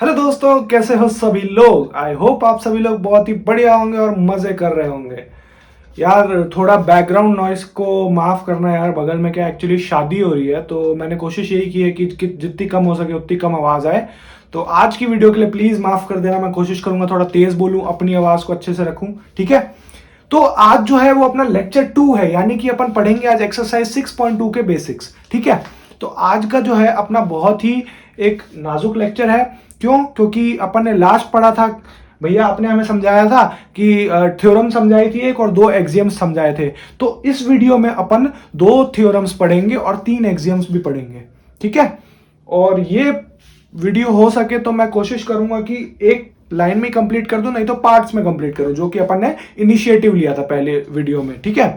Hello दोस्तों, कैसे हो सभी लोग। आई होप आप सभी लोग बहुत ही बढ़िया होंगे और मजे कर रहे होंगे। यार थोड़ा बैकग्राउंड नॉइस को माफ करना यार, बगल में क्या एक्चुअली शादी हो रही है, तो मैंने कोशिश यही की है कि जितनी कम हो सके उतनी कम आवाज आए। तो आज की वीडियो के लिए प्लीज माफ कर देना। मैं कोशिश करूंगा थोड़ा तेज बोलूं, अपनी आवाज को अच्छे से रखूं, ठीक है। तो आज जो है वो अपना लेक्चर 2 है, यानी कि अपन पढ़ेंगे आज एक्सरसाइज 6.2 के बेसिक्स, ठीक है। तो आज का जो है अपना बहुत ही एक नाजुक लेक्चर है। क्यों? क्योंकि अपन ने लास्ट पढ़ा था, भैया आपने हमें समझाया था कि थ्योरम समझाई थी एक और 2 एक्सियम्स समझाए थे। तो इस वीडियो में अपन 2 थ्योरम्स पढ़ेंगे और 3 एक्सियम्स भी पढ़ेंगे, ठीक है। और ये वीडियो हो सके तो मैं कोशिश करूंगा कि एक लाइन में कंप्लीट कर दूं, नहीं तो पार्ट्स में कंप्लीट करूं, जो कि अपन ने इनिशिएटिव लिया था पहले वीडियो में, ठीक है।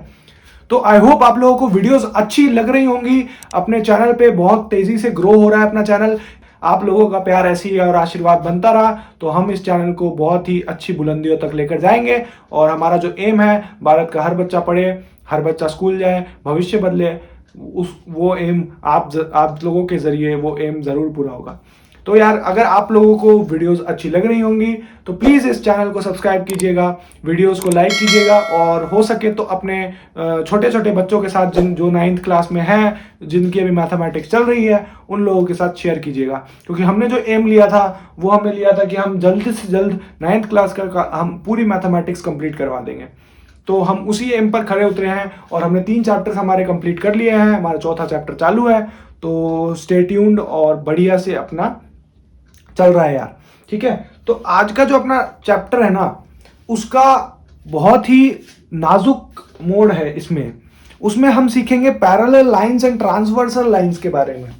तो आई होप आप लोगों को वीडियोस अच्छी लग रही होंगी। अपने चैनल पे बहुत तेजी से ग्रो हो रहा है अपना चैनल। आप लोगों का प्यार ऐसे ही और आशीर्वाद बनता रहा तो हम इस चैनल को बहुत ही अच्छी बुलंदियों तक लेकर जाएंगे। और हमारा जो एम है, भारत का हर बच्चा पढ़े, हर बच्चा स्कूल जाए, भविष्य बदले, उस वो एम आप लोगों के जरिए वो एम जरूर पूरा होगा। तो यार अगर आप लोगों को वीडियोस अच्छी लग रही होंगी तो प्लीज़ इस चैनल को सब्सक्राइब कीजिएगा, वीडियोस को लाइक कीजिएगा, और हो सके तो अपने छोटे छोटे बच्चों के साथ जिन जो 9th क्लास में हैं, जिनकी अभी मैथमेटिक्स चल रही है, उन लोगों के साथ शेयर कीजिएगा। क्योंकि हमने जो एम लिया था वो हमने लिया था कि हम जल्द से जल्द 9th क्लास का हम पूरी मैथमेटिक्स कंप्लीट करवा देंगे। तो हम उसी एम पर खड़े उतरे हैं और हमने 3 चैप्टर्स हमारे कंप्लीट कर लिए हैं, हमारा 4था चैप्टर चालू है। तो स्टे ट्यून्ड और बढ़िया से अपना चल रहा है यार, ठीक है। तो आज का जो अपना चैप्टर है ना, उसका बहुत ही नाजुक मोड है इसमें। उसमें हम सीखेंगे parallel lines and transversal lines के बारे में।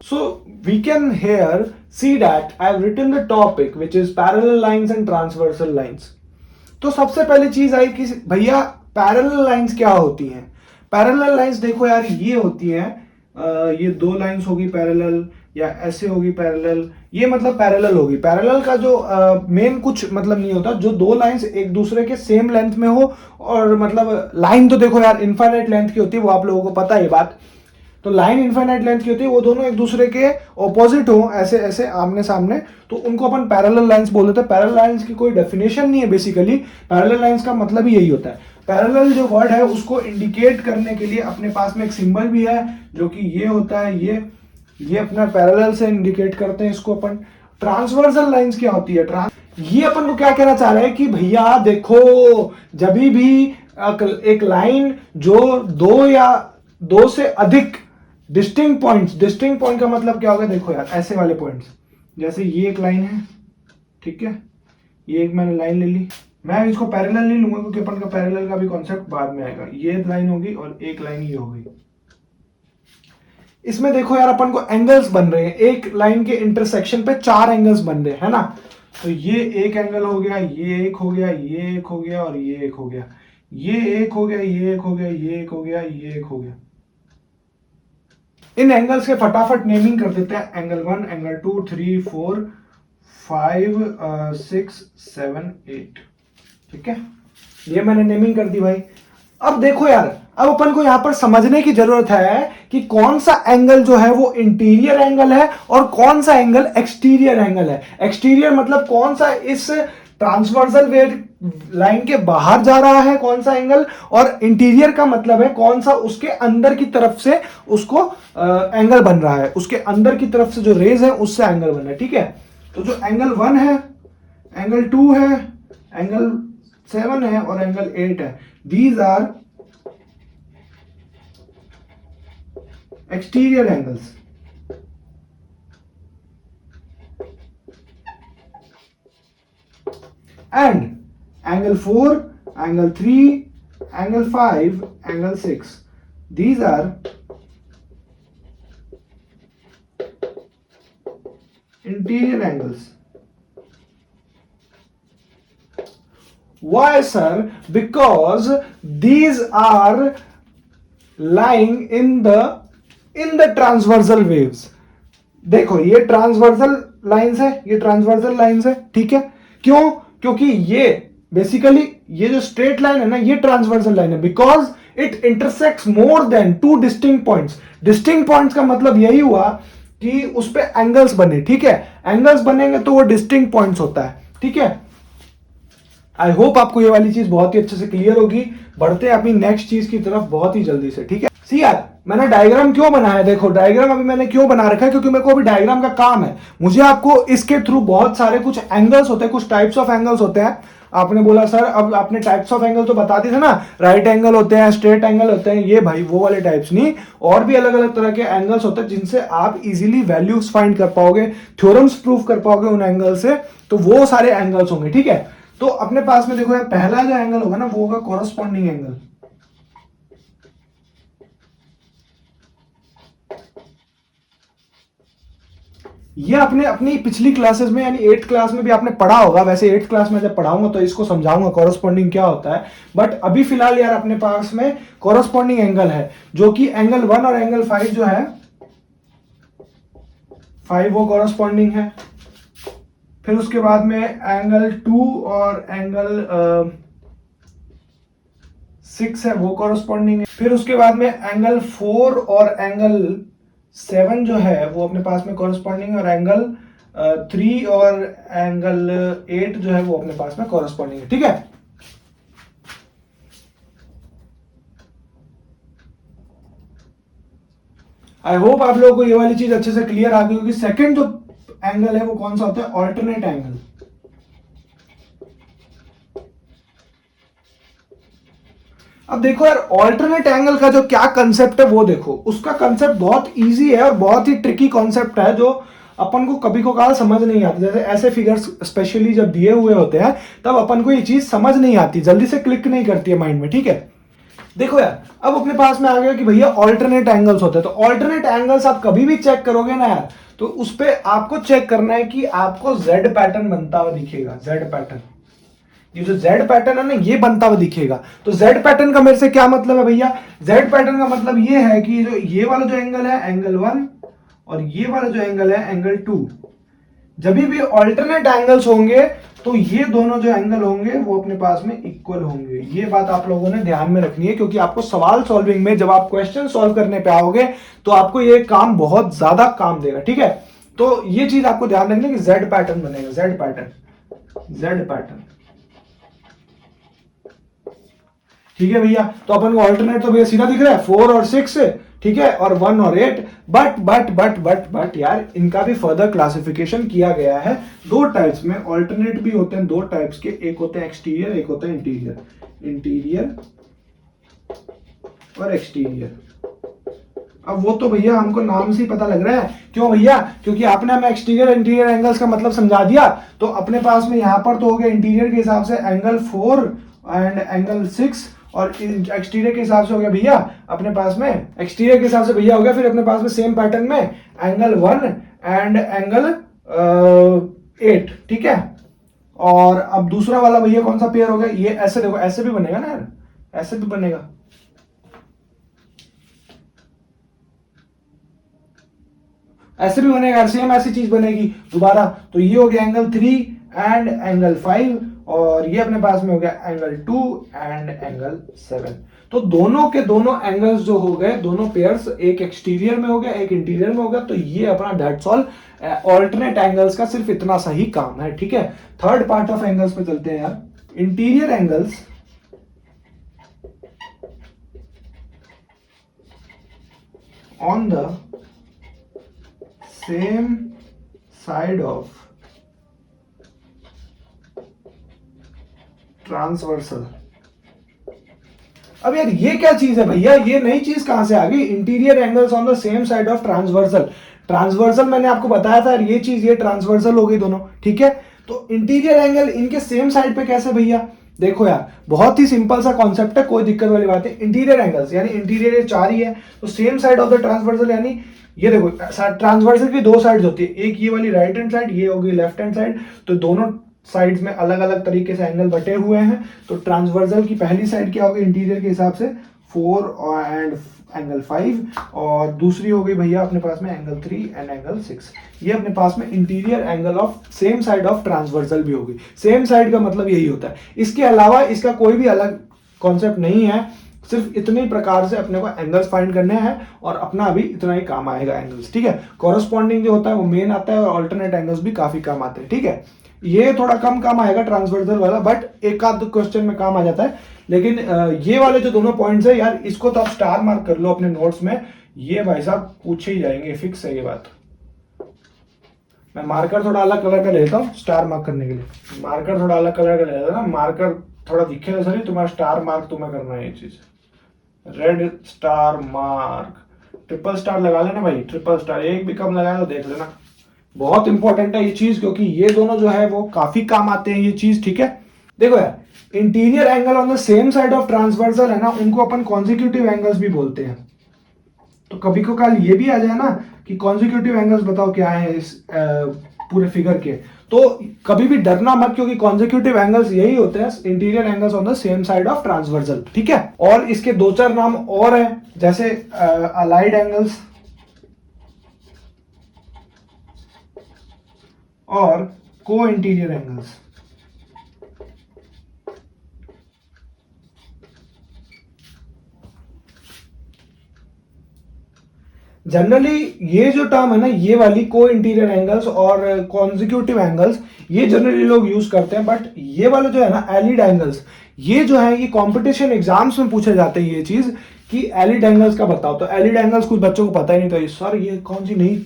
So we can here see that I have written the topic which is parallel lines and transversal lines. तो सबसे पहली चीज आई कि भैया पैरेलल लाइंस क्या होती हैं। पैरेलल लाइंस देखो यार, ये होती हैं, ये 2 लाइंस होगी पैरेलल, या ऐसे होगी पैरेलल। ये मतलब पैरेलल होगी। पैरेलल का जो मेन कुछ मतलब नहीं होता, जो 2 लाइंस एक दूसरे के सेम लेंथ में हो। और मतलब लाइन तो देखो यार इनफाइनाइट लेंथ की होती है, वो आप लोगों को पता है ये बात। तो लाइन इनफाइनाइट लेंथ की होती है, वो दोनों एक दूसरे के ऑपोजिट हो, ऐसे ऐसे आमने सामने, तो उनको अपन पैरेलल लाइंस बोल देते हैं। पैरेलल लाइंस की कोई डेफिनेशन नहीं है बेसिकली। पैरेलल लाइंस का मतलब ही यही होता है। पैरेलल जो वर्ड है उसको इंडिकेट करने के लिए अपने पास में एक सिंबल भी है, जो कि ये होता है, ये अपना पैरेलल से इंडिकेट करते हैं इसको अपन। ट्रांसवर्सल लाइंस क्या होती है? ये अपन को क्या कहना चाह रहे हैं कि भैया देखो, जब भी एक लाइन जो 2 या 2 से अधिक डिस्टिंक्ट पॉइंट का मतलब क्या होगा? देखो यार ऐसे वाले पॉइंट्स, जैसे ये एक लाइन है, ठीक है, ये एक मैंने लाइन ले ली। मैं इसको पैरेलल नहीं लूंगा क्योंकि अपन का पैरेलल का भी कॉन्सेप्ट बाद में आएगा। ये लाइन होगी और एक लाइन ये होगी। इसमें देखो यार अपन को एंगल्स बन रहे हैं, एक लाइन के इंटरसेक्शन पे 4 एंगल्स बन रहे हैं ना। तो ये एक एंगल हो गया, ये एक हो गया, ये एक हो गया और ये एक हो गया, ये एक हो गया, ये एक हो गया, ये एक हो गया, ये एक हो गया। इन एंगल्स के फटाफट नेमिंग कर देते हैं। एंगल 1, एंगल 2, 3, 4, 5, 6, 7, 8, ठीक है। ये मैंने नेमिंग कर दी भाई। अब देखो यार, अब अपन को यहां पर समझने की जरूरत है कि कौन सा एंगल जो है वो इंटीरियर एंगल है और कौन सा एंगल एक्सटीरियर एंगल है। एक्सटीरियर मतलब कौन सा इस ट्रांसवर्सल वेव लाइन के बाहर जा रहा है, कौन सा एंगल, और इंटीरियर का मतलब है कौन सा उसके अंदर की तरफ से उसको एंगल बन रहा है, उसके अंदर की तरफ से जो रेज है उससे एंगल बन रहा है, ठीक है। तो जो एंगल 1 है, एंगल 2 है, एंगल 7 है और एंगल 8 है, these are exterior angles. And angle 4, angle 3, angle 5, angle 6, these are interior angles. Why, sir? Because these are lying in the transversal waves. देखो ये ट्रांसवर्सल लाइंस है, ये ट्रांसवर्सल लाइंस है, ठीक है। क्यों? क्योंकि ये बेसिकली ये जो स्ट्रेट लाइन है ना, ये ट्रांसवर्सल लाइन है, because it intersects more than two distinct points. Distinct points का मतलब यही हुआ कि उस पे एंगल्स बने, ठीक है। एंगल्स बनेंगे तो वो डिस्टिंक्ट पॉइंट्स होता है, ठीक है। आई होप आपको ये वाली चीज बहुत ही अच्छे से क्लियर होगी। बढ़ते हैं अपनी नेक्स्ट चीज की तरफ बहुत ही जल्दी से, ठीक है। सी यार, मैंने डायग्राम क्यों बनाया, देखो डायग्राम अभी मैंने क्यों बना रखा है, क्योंकि मेरे को अभी डायग्राम का काम है। मुझे आपको इसके थ्रू बहुत सारे कुछ एंगल्स होते हैं, कुछ टाइप्स ऑफ एंगल्स होते हैं। आपने बोला सर अब आपने टाइप्स ऑफ एंगल तो बता दी थे ना, राइट एंगल होते हैं, स्ट्रेट एंगल होते हैं, ये भाई वो वाले टाइप्स नहीं, और भी अलग अलग तरह के एंगल्स होते हैं जिनसे आप इजीली वैल्यूज फाइंड कर पाओगे, थ्योरम्स प्रूव कर पाओगे उन एंगल से। तो वो सारे एंगल्स होंगे, ठीक है। तो अपने पास में देखो यार, पहला जो एंगल होगा ना वो होगा कॉरस्पॉन्डिंग एंगल। ये आपने अपनी पिछली क्लासेस में यानी 8th क्लास में भी आपने पढ़ा होगा। वैसे 8th क्लास में जब पढ़ाऊंगा तो इसको समझाऊंगा कॉरस्पॉन्डिंग क्या होता है। बट अभी फिलहाल यार अपने पास में कॉरस्पॉन्डिंग एंगल है, जो कि एंगल 1 और एंगल 5 जो है 5 वो कॉरस्पॉन्डिंग है। फिर उसके बाद में एंगल 2 और एंगल 6 है वो कॉरस्पॉन्डिंग है। फिर उसके बाद में एंगल 4 और एंगल 7 जो है वो अपने पास में कॉरस्पॉन्डिंग है, और एंगल 3 और एंगल 8 जो है वो अपने पास में कॉरस्पॉन्डिंग है, ठीक है। आई होप आप लोगों को ये वाली चीज अच्छे से क्लियर आ गई होगी। सेकंड जो एंगल है वो कौन सा होता है, ऑल्टरनेट एंगल। अब देखो यार, ऑल्टरनेट एंगल का जो क्या कंसेप्ट है वो देखो, उसका कंसेप्ट बहुत इजी है और बहुत ही ट्रिकी कॉन्सेप्ट है, जो अपन को कभी कभार समझ नहीं आता। जैसे ऐसे फिगर्स स्पेशली जब दिए हुए होते हैं तब अपन को ये चीज समझ नहीं आती, जल्दी से क्लिक नहीं करती है माइंड में, ठीक है। देखो यार, अब अपने पास में आ गया कि भैया ऑल्टरनेट एंगल्स होते हैं। तो ऑल्टरनेट एंगल्स आप कभी भी चेक करोगे ना यार, तो उस पर आपको चेक करना है कि आपको जेड पैटर्न बनता हुआ दिखेगा। जेड पैटर्न, ये जो जेड पैटर्न है ना ये बनता हुआ दिखेगा। तो जेड पैटर्न का मेरे से क्या मतलब है भैया, जेड पैटर्न का मतलब ये है कि जो ये वाला जो एंगल है एंगल 1 और ये वाला जो एंगल है एंगल 2, जब भी ऑल्टरनेट एंगल्स होंगे तो ये दोनों जो एंगल होंगे वो अपने पास में इक्वल होंगे। ये बात आप लोगों ने ध्यान में रखनी है, क्योंकि आपको सवाल सॉल्विंग में जब आप क्वेश्चन सॉल्व करने पे आओगे तो आपको ये काम बहुत ज्यादा काम देगा, ठीक है। तो ये चीज आपको ध्यान रखनी है कि जेड पैटर्न बनेगा, जेड पैटर्न, जेड पैटर्न, ठीक है भैया। तो अपन को ऑल्टरनेट तो भैया सीधा दिख रहा है 4 और 6, ठीक है, और 1 और 8। बट यार इनका भी फर्दर क्लासिफिकेशन किया गया है दो टाइप्स में। ऑल्टरनेट भी होते हैं दो टाइप्स के, एक होते हैं एक्सटीरियर, एक होता है इंटीरियर। इंटीरियर और एक्सटीरियर। अब वो तो भैया हमको नाम से ही पता लग रहा है। क्यों भैया? क्योंकि आपने हमें एक्सटीरियर इंटीरियर एंगल्स का मतलब समझा दिया। तो अपने पास में यहां पर तो हो गया इंटीरियर के हिसाब से एंगल 4 एंड एंगल 6, और एक्सटीरियर के हिसाब से हो गया भैया अपने पास में, एक्सटीरियर के हिसाब से भैया हो गया फिर अपने पास में सेम पैटर्न में एंगल 1 एंड एंगल 8, ठीक है। और अब दूसरा वाला भैया कौन सा पेयर हो गया, ये ऐसे देखो, ऐसे भी बनेगा ना यार, ऐसे भी बनेगा, ऐसे भी बनेगा, सेम ऐसी चीज बनेगी दोबारा। तो ये हो गया एंगल 3 एंड एंगल 5, और ये अपने पास में हो गया एंगल 2 एंड एंगल 7। तो दोनों के दोनों एंगल्स जो हो गए, दोनों पेयर्स, एक एक्सटीरियर में हो गया एक इंटीरियर में हो गया। तो ये अपना दैट्स ऑल ऑल्टरनेट एंगल्स का सिर्फ इतना सा ही काम है, ठीक है। थर्ड पार्ट ऑफ एंगल्स पे चलते हैं यार। Interior angles on the same side of transversal. अब यार ये क्या चीज है भैया, ये नई चीज कहां से आ गई? Interior angles on the same side of transversal. Transversal मैंने आपको बताया था यार, ये चीज ये ट्रांसवर्सल हो गई दोनों, ठीक है। तो इंटीरियर एंगल इनके सेम साइड पे कैसे भैया? देखो यार, बहुत ही सिंपल सा कॉन्सेप्ट है, कोई दिक्कत वाली बात है। इंटीरियर एंगल्स यानी इंटीरियर ये 4 ही है, तो same side of the transversal, यानी ये देखो ट्रांसवर्सल की 2 साइड्स होती है, एक ये वाली राइट हैंड साइड, ये होगी लेफ्ट हैंड साइड। तो दोनों साइड्स में अलग अलग तरीके से एंगल बटे हुए हैं। तो ट्रांसवर्सल की पहली साइड क्या होगी इंटीरियर के हिसाब से 4 एंड एंगल 5, और दूसरी हो गई भैया अपने पास में एंगल 3 एंड एंगल 6। ये अपने पास में interior angle of same side of transversal भी होगी। सेम साइड का मतलब यही होता है, इसके अलावा इसका कोई भी अलग कॉन्सेप्ट नहीं है, सिर्फ इतने ही प्रकार से अपने को एंगल्स फाइंड करने हैं और अपना अभी इतना ही काम आएगा एंगल्स, ठीक है। कॉरेस्पॉन्डिंग जो होता है वो मेन आता है, और ऑल्टरनेट एंगल्स भी काफी काम आते हैं, ठीक है। ये थोड़ा कम काम आएगा ट्रांसवर्सल वाला, बट एक आध क्वेश्चन में काम आ जाता है। लेकिन ये वाले जो दोनों पॉइंट्स है यार, इसको तो आप स्टार मार्क कर लो अपने नोट्स में, ये भाई साहब पूछे ही जाएंगे, फिक्स है ये बात। मैं मार्कर थोड़ा अलग कलर का लेता हूँ स्टार मार्क करने के लिए, मार्कर थोड़ा अलग कलर का लेता ना, मार्कर थोड़ा दिखे सर, तुम्हारा स्टार मार्क तुम्हें करना है ये चीज, red star mark, triple star लगा लेना भाई, ट्रिपल स्टार, एक भी कम लगाया तो देख लेना। बहुत इंपॉर्टेंट है ये चीज, क्योंकि ये दोनों जो है वो काफी काम आते हैं ये चीज, ठीक है। देखो यार, interior angle on the same side of transversal है ना, उनको अपन कॉन्जिक्यूटिव एंगल्स भी बोलते हैं। तो कभी को कल ये भी आ जाए ना कि कॉन्जिक्यूटिव एंगल्स बताओ क्या है इस पूरे फिगर के, तो कभी भी डरना मत, क्योंकि कॉन्जिक्यूटिव एंगल्स यही होते हैं, interior angles on the same side of transversal, ठीक है। और इसके दो चार नाम और है, जैसे अलाइड एंगल्स और को इंटीरियर एंगल्स। जनरली ये जो टर्म है ना, ये वाली को इंटीरियर एंगल्स और कॉन्जिक्यूटिव एंगल्स, ये जनरली लोग यूज करते हैं, बट ये वाले जो है ना एलिड एंगल्स, ये जो है ये कंपटीशन एग्जाम्स में पूछे जाते हैं ये चीज कि एलिड एंगल्स का बताओ। तो एलिड एंगल्स कुछ बच्चों को पता ही नहीं था, सर ये कौन सी नई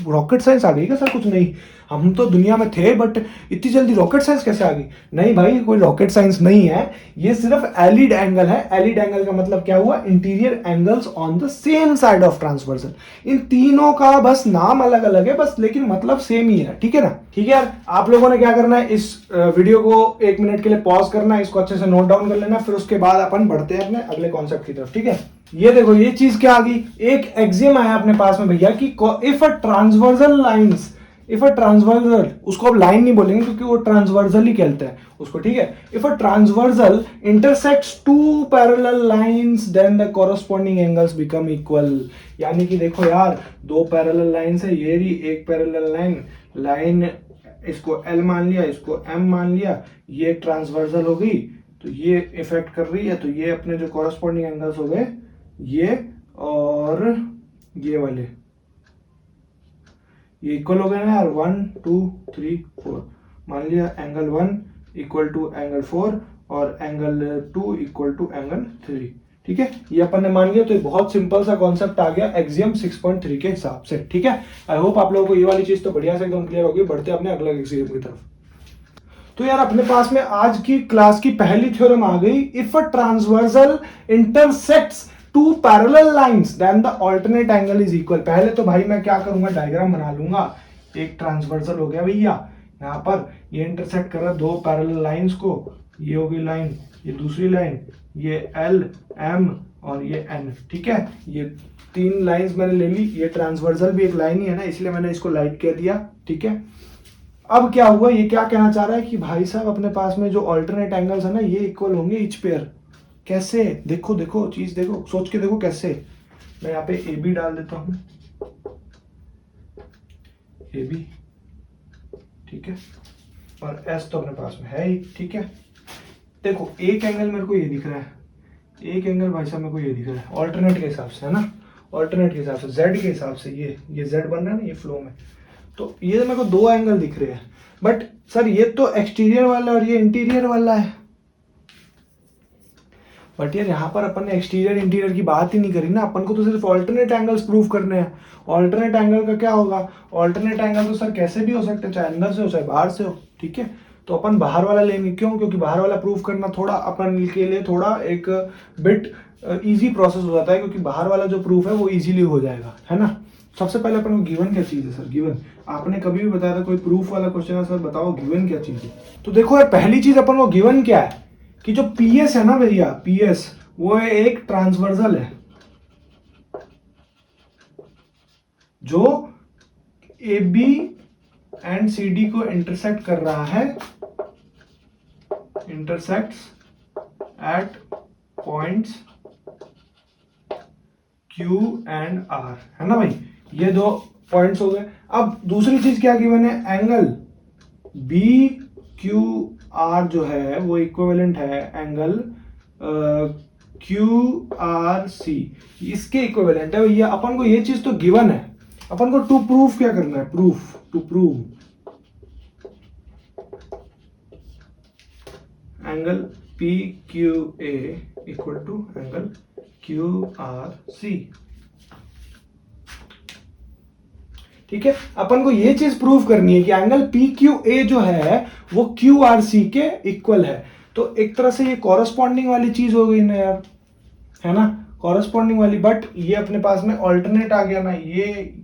रॉकेट साइंस आ गई क्या सर? कुछ नहीं, हम तो दुनिया में थे बट इतनी जल्दी रॉकेट साइंस कैसे आ गई? नहीं भाई, कोई रॉकेट साइंस नहीं है, ये सिर्फ एलिड एंगल है। एलिड एंगल का मतलब क्या हुआ? Interior angles on the same side of transversal. इन तीनों का बस नाम अलग अलग है बस, लेकिन मतलब सेम ही है, ठीक है ना। ठीक है यार, आप लोगों ने क्या करना है, इस वीडियो को 1 मिनट के लिए पॉज करना है, इसको अच्छे से नोट डाउन कर लेना, फिर उसके बाद अपन बढ़ते हैं अपने अगले कॉन्सेप्ट की तरफ, ठीक है। ये देखो, ये चीज क्या आ गई, एक एक्सियम आया अपने पास में भैया कि if a transversal lines, if a transversal, उसको अब लाइन नहीं बोलेंगे क्योंकि वो ट्रांसवर्सल ही कहते हैं उसको, ठीक है। If a transversal intersects two parallel lines then the corresponding angles become equal. यानी कि देखो यार, दो पैरेलल लाइंस है, ये रही एक पैरेलल लाइन, इसको L मान लिया, इसको M मान लिया, ये ट्रांसवर्सल हो गई, तो ये इफेक्ट कर रही है, तो ये अपने जो कॉरेस्पॉन्डिंग एंगल्स हो गए ये और ये वाले, ये इक्वल हो गए ना यार, 1 2 3 4। मान लिया एंगल 1 इक्वल टू एंगल 4 और एंगल 2 इक्वल टू एंगल 3, ठीक है। ये अपन ने मान लिया, तो ये बहुत सिंपल सा कॉन्सेप्ट आ गया एक्सियम 6.3 के हिसाब से, ठीक है। आई होप आप लोगों को ये वाली चीज तो बढ़िया से एकदम क्लियर होगी। बढ़ते अपने अगले एक्सियम की तरफ। तो यार अपने पास में आज की क्लास की पहली थ्योरम आ गई, if a transversal intersects two parallel lines then the alternate angle is equal. पहले तो भाई मैं क्या करूंगा, डायग्राम बना लूंगा। एक ट्रांसवर्सल हो गया भैया, यहाँ पर ये इंटरसेक्ट कर रहा है दो पैरेलल लाइंस को, ये हो गई लाइन, ये दूसरी लाइन, ये L M और ये N, ठीक है। ये 3 लाइंस मैंने ले ली, ये ट्रांसवर्सल भी एक लाइन ही है ना, इसलिए मैंने इसको लाइट कह दिया, ठीक है। अब क्या हुआ, ये क्या कहना चाह रहा है कि भाई साहब अपने पास में जो अल्टरनेट एंगल्स है ना, ये इक्वल होंगे ईच पेयर। कैसे? देखो देखो, चीज देखो, सोच के देखो कैसे। मैं यहाँ पे ए बी डाल देता हूं, ए बी, ठीक है, और एस तो अपने पास में है ही, ठीक है। देखो एक एंगल मेरे को ये दिख रहा है, एक एंगल भाई साहब मेरे को ये दिख रहा है ऑल्टरनेट के हिसाब से, है ना, ऑल्टरनेट के हिसाब से, जेड के हिसाब से, ये जेड बन रहा है ना ये फ्लो में, तो ये मेरे को 2 एंगल दिख रहे हैं। बट सर ये तो एक्सटीरियर वाला और ये इंटीरियर वाला है। बट यार यहाँ पर अपन ने एक्सटीरियर इंटीरियर की बात ही नहीं करी ना, अपन को तो सिर्फ ऑल्टरनेट एंगल्स प्रूव करने हैं। ऑल्टरनेट एंगल का क्या होगा, ऑल्टरनेट एंगल तो सर कैसे भी हो सकते हैं, चाहे अंदर से हो चाहे बाहर से हो, ठीक है। तो अपन बाहर वाला लेंगे, क्यों? क्योंकि बाहर वाला प्रूव करना थोड़ा अपन के लिए थोड़ा एक बिट इजी प्रोसेस हो जाता है, क्योंकि बाहर वाला जो प्रूफ है वो इजीली हो जाएगा, है ना। सबसे पहले अपन को गिवन क्या चीज है सर? गिवन आपने कभी भी बताया था, कोई प्रूफ वाला क्वेश्चन है सर बताओ गिवन क्या चीज है? तो देखो यार, पहली चीज अपन को गिवन क्या है कि जो पीएस है ना भैया, पीएस वो एक ट्रांसवर्सल है जो A B and C D को इंटरसेक्ट कर रहा है, intersects at points Q and R, है ना भाई, ये दो पॉइंट्स हो गए। अब दूसरी चीज क्या गिवन है, एंगल BQR जो है वो इक्विवेलेंट है एंगल QRC, इसके इक्विवेलेंट है भैया। अपन को ये चीज तो गिवन है, अपन को टू प्रूफ क्या करना है, proof, to prove angle PQA equal to angle QRC। ठीक है, अपन को ये चीज प्रूव करनी है कि एंगल PQA जो है वो QRC के इक्वल है। तो एक तरह से ये कॉरस्पॉन्डिंग वाली चीज हो गई ना यार, है ना, कॉरस्पॉन्डिंग वाली। बट ये अपने पास में ऑल्टरनेट आ गया ना, ये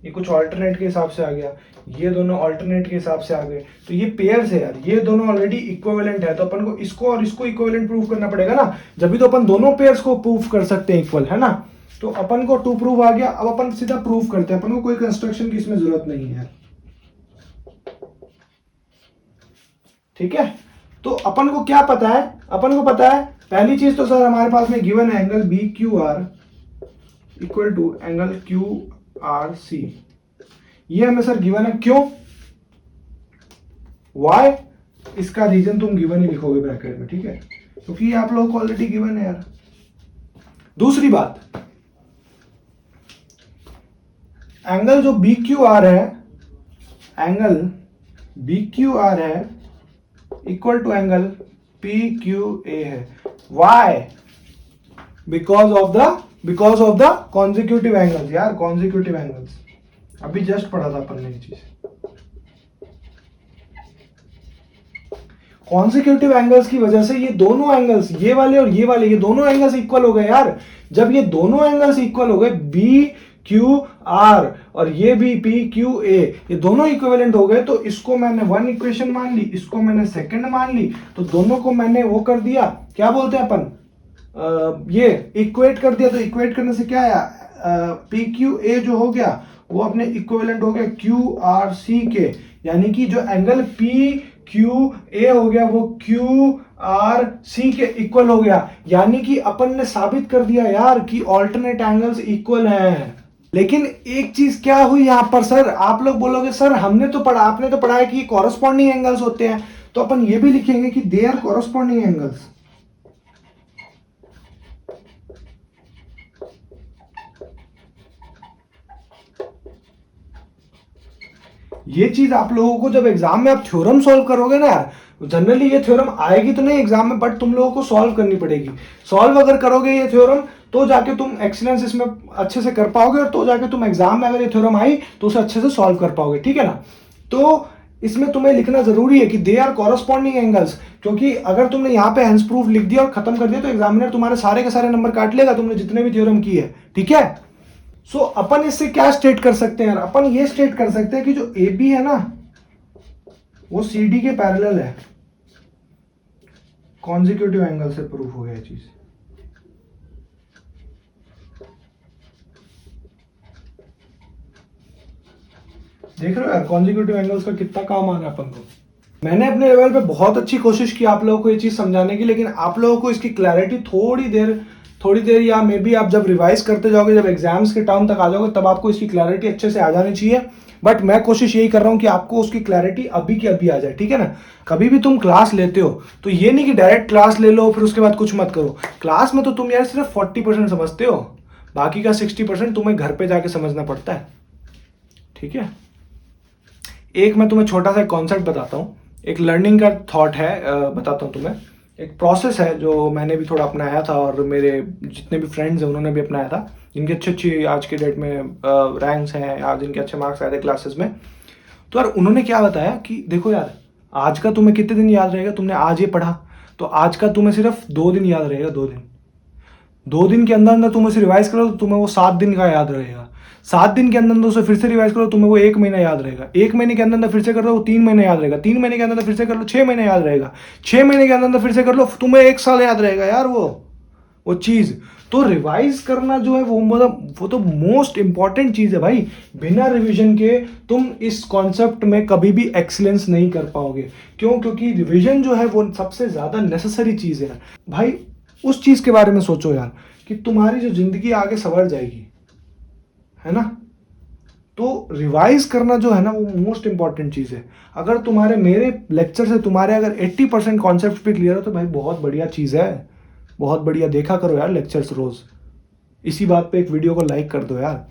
कुछ ऑल्टरनेट के हिसाब से आ गया, ये दोनों ऑल्टरनेट के हिसाब से आ गए। तो ये पेयर्स है यार, ये दोनों ऑलरेडी इक्विवेलेंट है, तो अपन को इसको और इसको इक्विवेलेंट प्रूव करना पड़ेगा ना, जब भी तो अपन दोनों पेयर्स को प्रूव कर सकते हैं इक्वल, है ना। तो अपन को टू प्रूव आ गया, अब अपन सीधा प्रूव करते हैं, अपन को कोई कंस्ट्रक्शन की इसमें जरूरत नहीं है। ठीक है, तो अपन को क्या पता है, अपन को पता है पहली चीज तो सर हमारे पास में गिवन है angle BQR equal to angle QRC, ये हमें सर गिवन है। क्यों, वाई, इसका रीजन तुम गिवन ही लिखोगे ब्रैकेट में, ठीक है, क्योंकि ये आप लोगों को ऑलरेडी गिवन है यार। दूसरी बात, एंगल जो BQR है, एंगल BQR है इक्वल टू एंगल PQA है। Why, because of the consecutive angles यार, कॉन्जिक्यूटिव एंगल्स, अभी जस्ट पढ़ा था अपन ने ये चीज। कॉन्जिक्यूटिव एंगल्स की वजह से ये दोनों एंगल्स, ये वाले और ये दोनों एंगल्स इक्वल हो गए यार। जब ये दोनों एंगल्स इक्वल हो गए, BQR और ये भी PQA, ये दोनों इक्विवेलेंट हो गए, तो इसको मैंने वन इक्वेशन मान ली, इसको मैंने सेकंड मान ली, तो दोनों को मैंने वो कर दिया, क्या बोलते हैं अपन, ये इक्वेट कर दिया। तो इक्वेट करने से क्या आया, PQA जो हो गया वो अपने इक्विवेलेंट हो गया QRC के, यानी कि जो एंगल PQA हो गया वो QRC के इक्वल हो गया। यानी कि अपन ने साबित कर दिया यार कि ऑल्टरनेट एंगल्स इक्वल हैं। लेकिन एक चीज क्या हुई यहां पर सर, आप लोग बोलोगे सर हमने तो पढ़ा, आपने तो पढ़ा है कि कॉरस्पॉन्डिंग एंगल्स होते हैं, तो अपन ये भी लिखेंगे कि दे आर कॉरस्पॉन्डिंग एंगल्स। ये चीज आप लोगों को जब एग्जाम में आप थ्योरम सॉल्व करोगे ना, जनरली ये थ्योरम आएगी तो नहीं एग्जाम में, बट तुम लोगों को सॉल्व करनी पड़ेगी। सॉल्व अगर करोगे ये थ्योरम तो जाके तुम एक्सीलेंस इसमें अच्छे से कर पाओगे, और तो जाके तुम एग्जाम में अगर ये थ्योरम आई तो उसे अच्छे से सॉल्व कर पाओगे, ठीक है ना। तो इसमें तुम्हें लिखना जरूरी है कि दे आर कॉरस्पॉन्डिंग एंगल्स, क्योंकि अगर तुमने यहाँ पे हेंस प्रूफ लिख दिया और खत्म कर दिया तो एग्जामिनर तुम्हारे सारे के सारे नंबर काट लेगा, तुमने जितने भी थ्योरम की है, ठीक है। सो अपन इससे क्या स्टेट कर सकते हैं यार, अपन ये स्टेट कर सकते हैं कि जो AB है ना वो CD के पैरेलल है, कॉन्जिक्यूटिव एंगल से प्रूफ हो गया ये चीज। देख रहे हो यार कॉन्जिक्यूटिव एंगल्स का कितना काम आना है अपन को। मैंने अपने लेवल पे बहुत अच्छी कोशिश की आप लोगों को ये चीज समझाने की, लेकिन आप लोगों को इसकी क्लैरिटी थोड़ी देर या मे बी आप जब रिवाइज करते जाओगे, जब एग्जाम्स के टाइम तक आ जाओगे, तब आपको इसकी क्लैरिटी अच्छे से आ जानी चाहिए। बट मैं कोशिश यही कर रहा हूं कि आपको उसकी क्लैरिटी अभी की अभी आ जाए, ठीक है ना। कभी भी तुम क्लास लेते हो तो ये नहीं कि डायरेक्ट क्लास ले लो फिर उसके बाद कुछ मत करो। क्लास में तो तुम यार सिर्फ 40% समझते हो, बाकी का 60% तुम्हें घर पे जाके समझना पड़ता है, ठीक है। एक मैं तुम्हें छोटा सा कॉन्सेप्ट बताता हूँ, एक लर्निंग का थॉट है, बताता हूँ तुम्हें। एक प्रोसेस है जो मैंने भी थोड़ा अपनाया था, और मेरे जितने भी फ्रेंड्स हैं उन्होंने भी अपनाया था, जिनके अच्छी आज के डेट में रैंक्स हैं या जिनके अच्छे मार्क्स आए थे क्लासेस में। तो यार उन्होंने क्या बताया कि देखो यार, आज का तुम्हें कितने दिन याद रहेगा, तुमने आज ये पढ़ा तो आज का तुम्हें सिर्फ 2 दिन याद रहेगा, 2 दिन के अंदर अंदर तुम उसे रिवाइज करो तो तुम्हें वो 7 दिन का याद रहेगा। 7 दिन के अंदर अंदर उसे फिर से रिवाइज करो तुम्हें वो 1 महीना याद रहेगा। 1 महीने के अंदर अंदर फिर से कर लो वो 3 महीने याद रहेगा। 3 महीने के अंदर फिर से कर लो 6 महीने याद रहेगा। 6 महीने के अंदर अंदर फिर से कर लो तुम्हें 1 साल याद रहेगा यार वो चीज। तो रिवाइज करना जो है वो मतलब वो तो मोस्ट इंपॉर्टेंट चीज है भाई। बिना रिवीजन के तुम इस कॉन्सेप्ट में कभी भी एक्सीलेंस नहीं कर पाओगे। क्यों? क्योंकि रिवीजन जो है वो सबसे ज्यादा नेसेसरी चीज है भाई। उस चीज के बारे में सोचो यार कि तुम्हारी जो जिंदगी आगे संवर जाएगी, है ना। तो रिवाइज करना जो है ना वो मोस्ट इंपॉर्टेंट चीज़ है। अगर तुम्हारे मेरे लेक्चर से तुम्हारे अगर 80% कॉन्सेप्ट भी क्लियर हो तो भाई बहुत बढ़िया चीज़ है, बहुत बढ़िया। देखा करो यार लेक्चर्स रोज। इसी बात पे एक वीडियो को लाइक कर दो यार।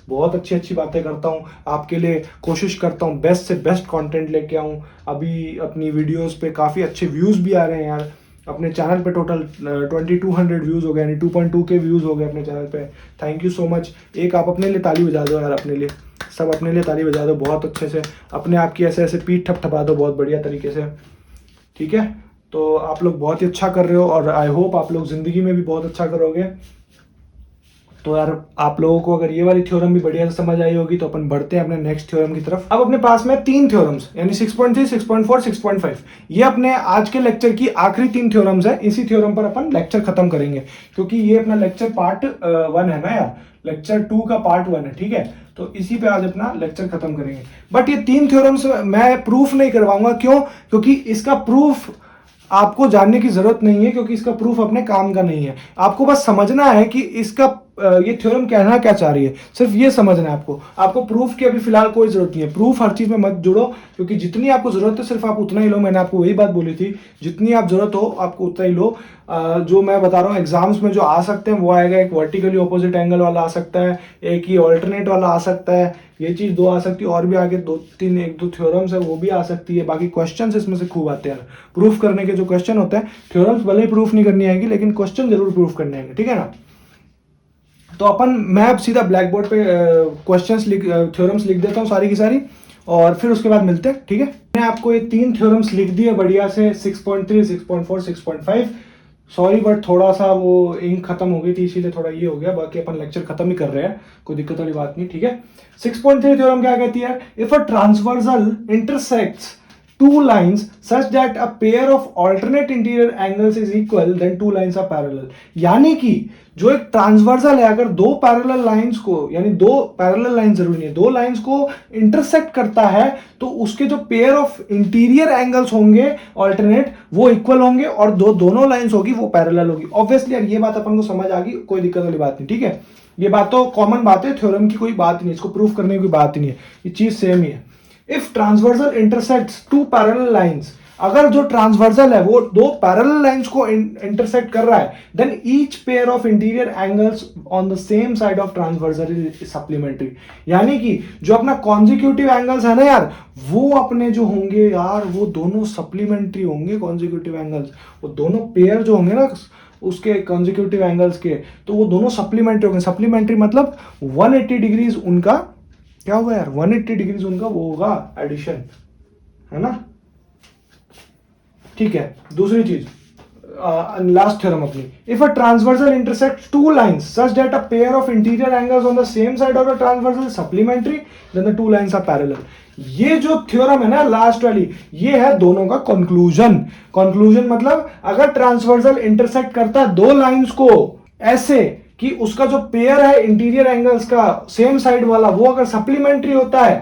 बहुत अच्छी अच्छी बातें करता हूँ आपके लिए, कोशिश करता हूँ बेस्ट से बेस्ट कंटेंट लेके आऊँ। अभी अपनी वीडियोस पे काफ़ी अच्छे व्यूज़ भी आ रहे हैं यार। अपने चैनल पे टोटल 2200 व्यूज़ हो गए, यानी 2.2 के व्यूज़ हो गए अपने चैनल पे। Thank you so much. एक आप अपने लिए ताली बजा दो यार, अपने लिए सब अपने लिए ताली बजा दो बहुत अच्छे से। अपने आप की ऐसे ऐसे पीठ थपथपा दो बहुत बढ़िया तरीके से, ठीक है। तो आप लोग बहुत ही अच्छा कर रहे हो और आई होप आप लोग ज़िंदगी में भी बहुत अच्छा करोगे। तो यार आप लोगों को अगर ये वाली थ्योरम भी बढ़िया से समझ आई होगी तो अपन बढ़ते हैं अपने नेक्स्ट थ्योरम की तरफ। अब अपने पास में 3 थ्योरम्स यानी 6.3, 6.4, 6.5 ये अपने आज के लेक्चर की आखिरी 3 थ्योरम्स है। इसी थ्योरम पर अपन लेक्चर खत्म करेंगे क्योंकि ये अपना लेक्चर पार्ट 1 है ना यार, लेक्चर 2 का पार्ट 1 है, ठीक है। तो इसी पे आज अपना लेक्चर खत्म करेंगे। बट ये 3 थ्योरम्स मैं प्रूफ नहीं करवाऊंगा, क्यों? क्योंकि इसका प्रूफ आपको जानने की जरूरत नहीं है, क्योंकि इसका प्रूफ अपने काम का नहीं है। आपको बस समझना है कि इसका ये थ्योरम कहना क्या चाह रही है, सिर्फ ये समझना है आपको प्रूफ की अभी फिलहाल कोई जरूरत नहीं है। प्रूफ हर चीज में मत जुड़ो, क्योंकि जितनी आपको जरूरत है सिर्फ आप उतना ही लो। मैंने आपको वही बात बोली थी, जितनी आप जरूरत हो आपको उतना ही लो। जो मैं बता रहा हूँ एग्जाम्स में जो आ सकते हैं वो आएगा, एक वर्टिकली ऑपोजिट एंगल वाला आ सकता है, एक ही ऑल्टरनेट वाला आ सकता है, ये चीज 2 आ सकती है, और भी आगे 2-3 1-2 थ्योरम्स है वो भी आ सकती है। बाकी क्वेश्चंस इसमें से खूब आते हैं प्रूफ करने के। जो क्वेश्चन होते हैं थ्योरम्स भले ही प्रूफ नहीं करनी आएगी, लेकिन क्वेश्चन जरूर प्रूफ करने आएंगे, ठीक है ना। तो मैं अब सीधा ब्लैक बोर्ड पे क्वेश्चंस थ्योरम्स लिख देता हूँ सारी की सारी, और फिर उसके बाद मिलते हैं, ठीक है। मैंने आपको ये 3 थ्योरम्स लिख दिए बढ़िया से, 6.3, 6.4, 6.5। सॉरी बट थोड़ा सा वो इंक खत्म हो गई थी इसीलिए थोड़ा ये हो गया। बाकी अपन लेक्चर खत्म ही कर रहे हैं, कोई दिक्कत वाली बात नहीं, ठीक है। 6.3 थ्योरम क्या कहती है? If a transversal intersects two lines such that a pair of alternate interior angles is equal, then two lines are parallel। यानी कि जो एक ट्रांसवर्सल है, अगर 2 पैरेलल लाइंस को, यानी 2 पैरेलल लाइन जरूरी नहीं है, 2 लाइंस को इंटरसेक्ट करता है तो उसके जो पेयर ऑफ इंटीरियर एंगल्स होंगे ऑल्टरनेट वो इक्वल होंगे, और दोनों लाइंस होगी वो पैरेलल होगी। ऑब्वियसली यार ये बात अपन को समझ आ गई, कोई दिक्कत वाली बात नहीं, ठीक है। ये बात तो कॉमन बात है, थ्योरम की कोई बात नहीं, इसको प्रूफ करने की कोई बात ही नहीं है, ये चीज सेम ही है। If transversal intersects 2 parallel lines, अगर जो ट्रांसवर्सल है वो 2 पैरेलल लाइंस को इंटरसेक्ट कर रहा है, then each pair of interior angles on the same side of transversal is supplementary. यानी कि जो अपना कॉन्जिक्यूटिव एंगल्स है ना यार, वो अपने जो होंगे यार वो दोनों सप्लीमेंट्री होंगे। कॉन्जिक्यूटिव एंगल्स वो दोनों पेयर जो होंगे ना उसके कॉन्जिक्यूटिव एंगल्स के, तो वो दोनों सप्लीमेंट्री होंगे। सप्लीमेंट्री मतलब 180 डिग्रीज उनका क्या हुआ यार, 180 डिग्रीज उनका वो होगा एडिशन, है ना, ठीक है। दूसरी चीज लास्ट थ्योरम अपनी, if a transversal intersects 2 lines such that a pair of interior angles on the same side of the transversal supplementary, then the 2 lines are parallel. ये जो थ्योरम है ना लास्ट वाली, ये है दोनों का कंक्लूजन। कंक्लूजन मतलब अगर ट्रांसवर्सल इंटरसेक्ट करता है 2 लाइंस को ऐसे कि उसका जो पेयर है इंटीरियर एंगल्स का सेम साइड वाला, वो अगर सप्लीमेंट्री होता है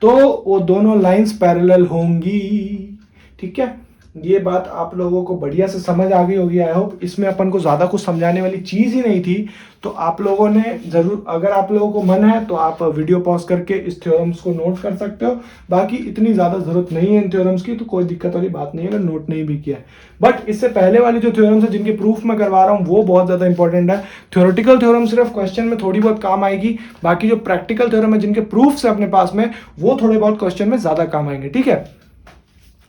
तो वो दोनों लाइंस पैरेलल होंगी, ठीक है। ये बात आप लोगों को बढ़िया से समझ आ गई होगी आई होप। इसमें अपन को ज्यादा कुछ समझाने वाली चीज ही नहीं थी। तो आप लोगों ने जरूर, अगर आप लोगों को मन है तो आप वीडियो पॉज करके इस थ्योरम्स को नोट कर सकते हो। बाकी इतनी ज्यादा जरूरत नहीं है इन थ्योरम्स की, तो कोई दिक्कत वाली बात नहीं है अगर नोट नहीं भी किया है। बट इससे पहले वाली जो थ्योरम्स है जिनके प्रूफ मैं करवा रहा हूँ वो बहुत ज्यादा इंपॉर्टेंट है। थ्योरेटिकल थ्योरम सिर्फ क्वेश्चन में थोड़ी बहुत काम आएगी, बाकी जो प्रैक्टिकल थ्योरम है जिनके प्रूफ है अपने पास में, वो थोड़े बहुत क्वेश्चन में ज्यादा काम आएंगे, ठीक है।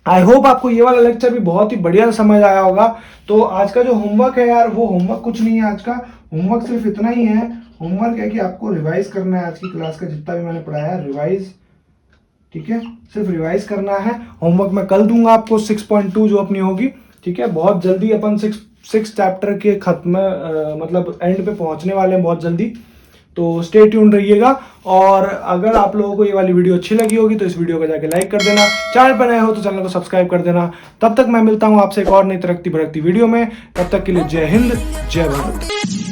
आई होप आपको ये वाला लेक्चर भी बहुत ही बढ़िया समझ आया होगा। तो आज का जो होमवर्क है यार, वो होमवर्क कुछ नहीं है, आज का होमवर्क सिर्फ इतना ही है। होमवर्क है कि आपको रिवाइज करना है आज की क्लास का जितना भी मैंने पढ़ाया है, रिवाइज, ठीक है, सिर्फ रिवाइज करना है। होमवर्क मैं कल दूंगा आपको 6.2 जो अपनी होगी, ठीक है। बहुत जल्दी अपन 6 चैप्टर के खत्म मतलब एंड पे पहुंचने वाले हैं बहुत जल्दी, तो स्टे ट्यून रहिएगा। और अगर आप लोगों को ये वाली वीडियो अच्छी लगी होगी तो इस वीडियो को जाके लाइक कर देना, चैनल पर नए हो तो चैनल को सब्सक्राइब कर देना। तब तक मैं मिलता हूँ आपसे एक और नई तरक्की भड़कती वीडियो में, तब तक के लिए जय हिंद, जय भारत।